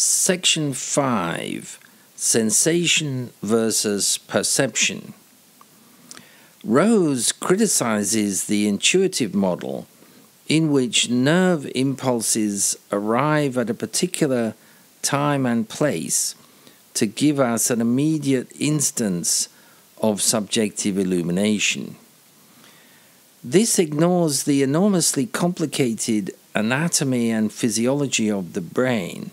Section 5. Sensation versus perception. Rose criticizes the intuitive model in which nerve impulses arrive at a particular time and place to give us an immediate instance of subjective illumination. This ignores the enormously complicated anatomy and physiology of the brain,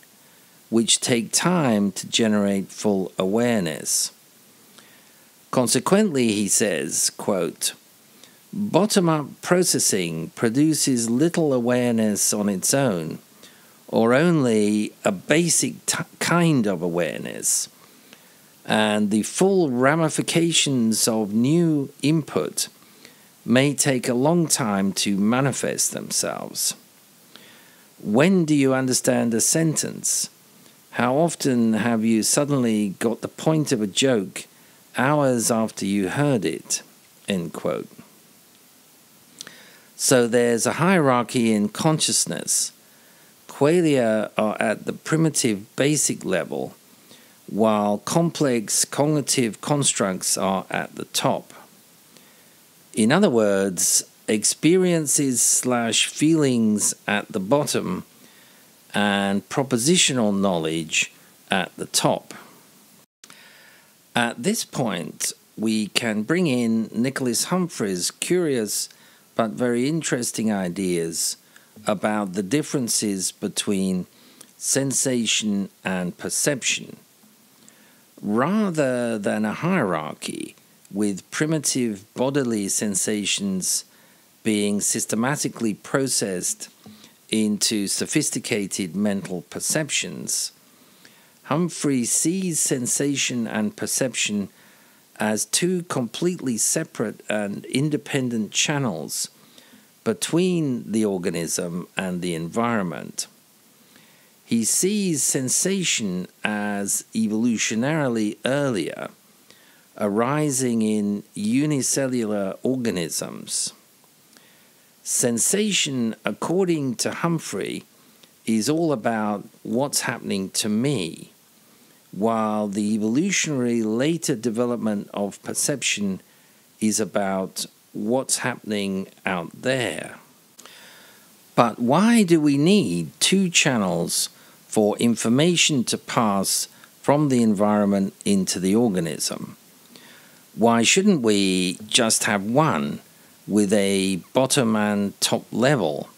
which take time to generate full awareness. Consequently, he says, quote, bottom-up processing produces little awareness on its own, or only a basic kind of awareness, and the full ramifications of new input may take a long time to manifest themselves. When do you understand a sentence? How often have you suddenly got the point of a joke hours after you heard it? End quote. So there's a hierarchy in consciousness. Qualia are at the primitive basic level, while complex cognitive constructs are at the top. In other words, experiences/feelings at the bottom and propositional knowledge at the top. At this point, we can bring in Nicholas Humphreys' curious but very interesting ideas about the differences between sensation and perception. Rather than a hierarchy, with primitive bodily sensations being systematically processed into sophisticated mental perceptions, Humphrey sees sensation and perception as two completely separate and independent channels between the organism and the environment. He sees sensation as evolutionarily earlier, arising in unicellular organisms. Sensation, according to Humphrey, is all about what's happening to me, while the evolutionary later development of perception is about what's happening out there. But why do we need two channels for information to pass from the environment into the organism? Why shouldn't we just have one with a bottom and top level,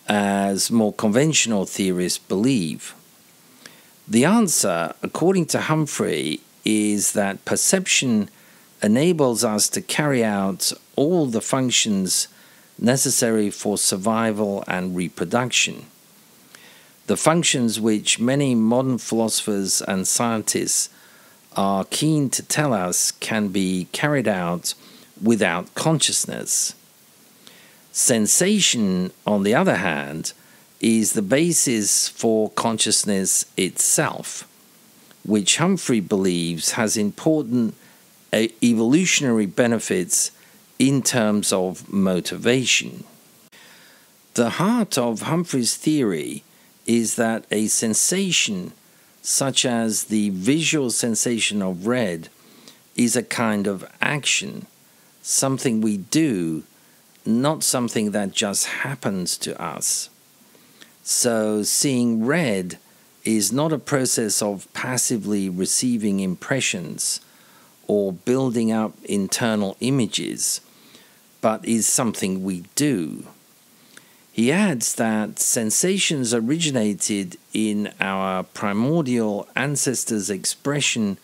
as more conventional theorists believe? The answer, according to Humphrey, is that perception enables us to carry out all the functions necessary for survival and reproduction. The functions which many modern philosophers and scientists are keen to tell us can be carried out without consciousness. Sensation, on the other hand, is the basis for consciousness itself, which Humphrey believes has important evolutionary benefits in terms of motivation. The heart of Humphreys' theory is that a sensation, such as the visual sensation of red, is a kind of action, something we do, not something that just happens to us. So seeing red is not a process of passively receiving impressions or building up internal images, but is something we do. He adds that sensations originated in our primordial ancestors' expression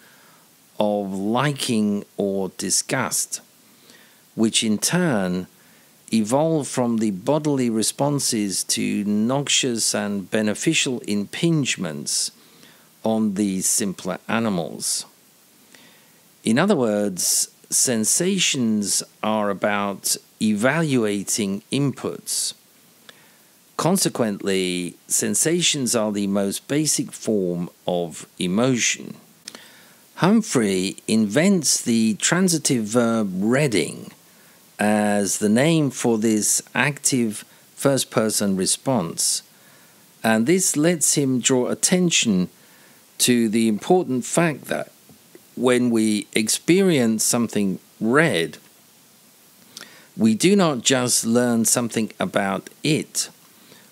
of liking or disgust, which in turn evolved from the bodily responses to noxious and beneficial impingements on these simpler animals. In other words, sensations are about evaluating inputs. Consequently, sensations are the most basic form of emotion. Humphrey invents the transitive verb redding as the name for this active first-person response, And this lets him draw attention to the important fact that when we experience something red, we do not just learn something about it,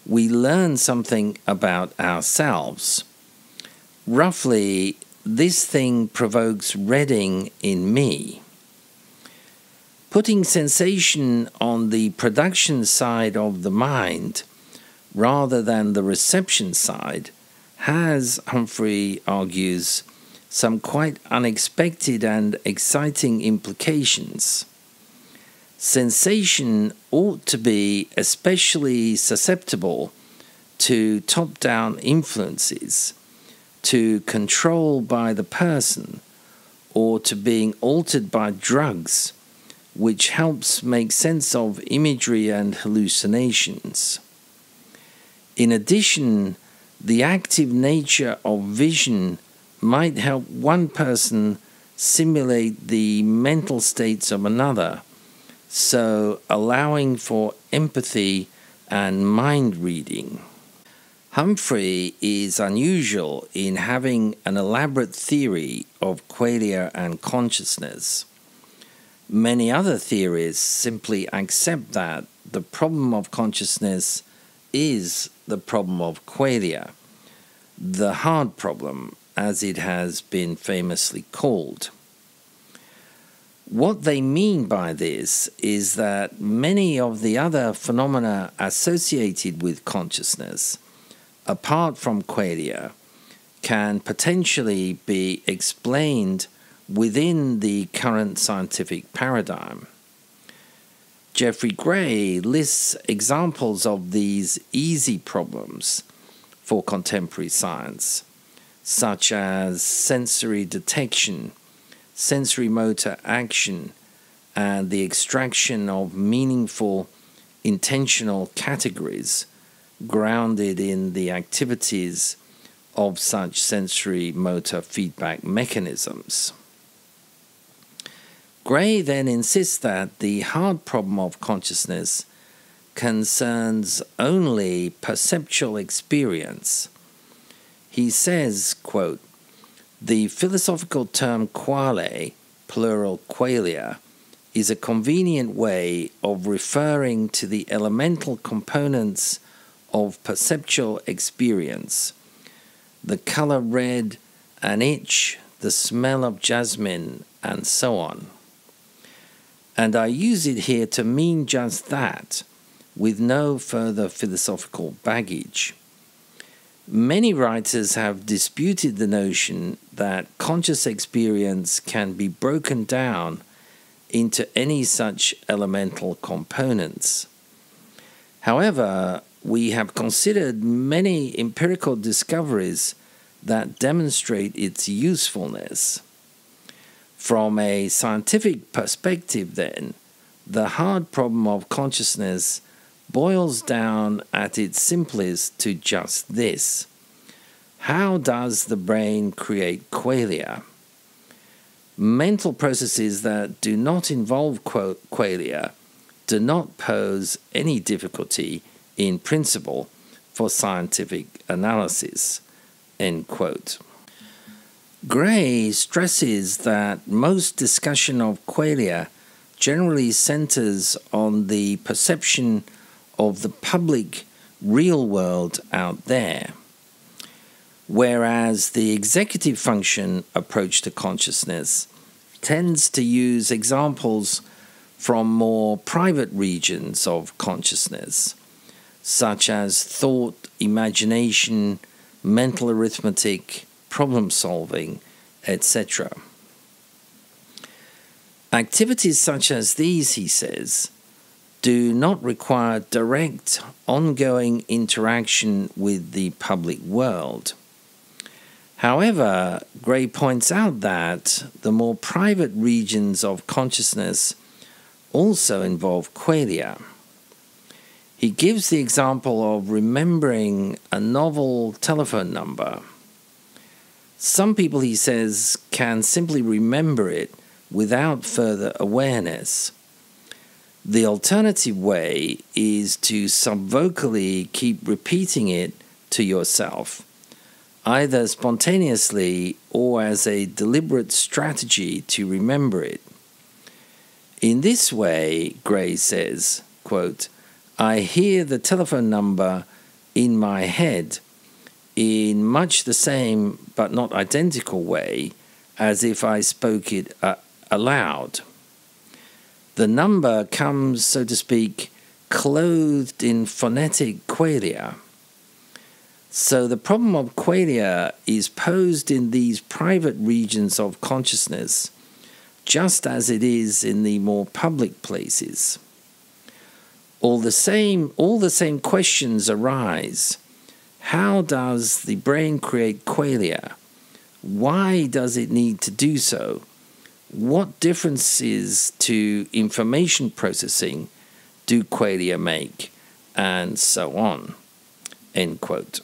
we learn something about ourselves. Roughly, this thing provokes redding in me. Putting sensation on the production side of the mind rather than the reception side has, Humphrey argues, some quite unexpected and exciting implications. Sensation ought to be especially susceptible to top-down influences, to control by the person, or to being altered by drugs, which helps make sense of imagery and hallucinations. In addition, the active nature of vision might help one person simulate the mental states of another, so allowing for empathy and mind reading. Humphrey is unusual in having an elaborate theory of qualia and consciousness. Many other theories simply accept that the problem of consciousness is the problem of qualia, the hard problem, as it has been famously called. What they mean by this is that many of the other phenomena associated with consciousness, apart from qualia, can potentially be explained within the current scientific paradigm. Geoffrey Gray lists examples of these easy problems for contemporary science, such as sensory detection, sensory motor action, and the extraction of meaningful intentional categories grounded in the activities of such sensory motor feedback mechanisms. Gray then insists that the hard problem of consciousness concerns only perceptual experience. He says, quote, "The philosophical term quale, plural qualia, is a convenient way of referring to the elemental components of perceptual experience, the color red, an itch, the smell of jasmine, and so on. And I use it here to mean just that, with no further philosophical baggage. Many writers have disputed the notion that conscious experience can be broken down into any such elemental components. However, we have considered many empirical discoveries that demonstrate its usefulness. From a scientific perspective, then, the hard problem of consciousness boils down at its simplest to just this: how does the brain create qualia? Mental processes that do not involve qualia do not pose any difficulty in principle for scientific analysis." End quote. Gray stresses that most discussion of qualia generally centers on the perception of the public real world out there, whereas the executive function approach to consciousness tends to use examples from more private regions of consciousness, such as thought, imagination, mental arithmetic, problem solving, etc. Activities such as these, he says, do not require direct, ongoing interaction with the public world. However, Gray points out that the more private regions of consciousness also involve qualia. He gives the example of remembering a novel telephone number. Some people, he says, can simply remember it without further awareness. The alternative way is to subvocally keep repeating it to yourself, either spontaneously or as a deliberate strategy to remember it. In this way, Gray says, quote, I hear the telephone number in my head in much the same but not identical way as if I spoke it aloud. The number comes, so to speak, clothed in phonetic qualia. So the problem of qualia is posed in these private regions of consciousness, just as it is in the more public places. All the same questions arise. How does the brain create qualia? Why does it need to do so? What differences to information processing do qualia make? And so on. End quote.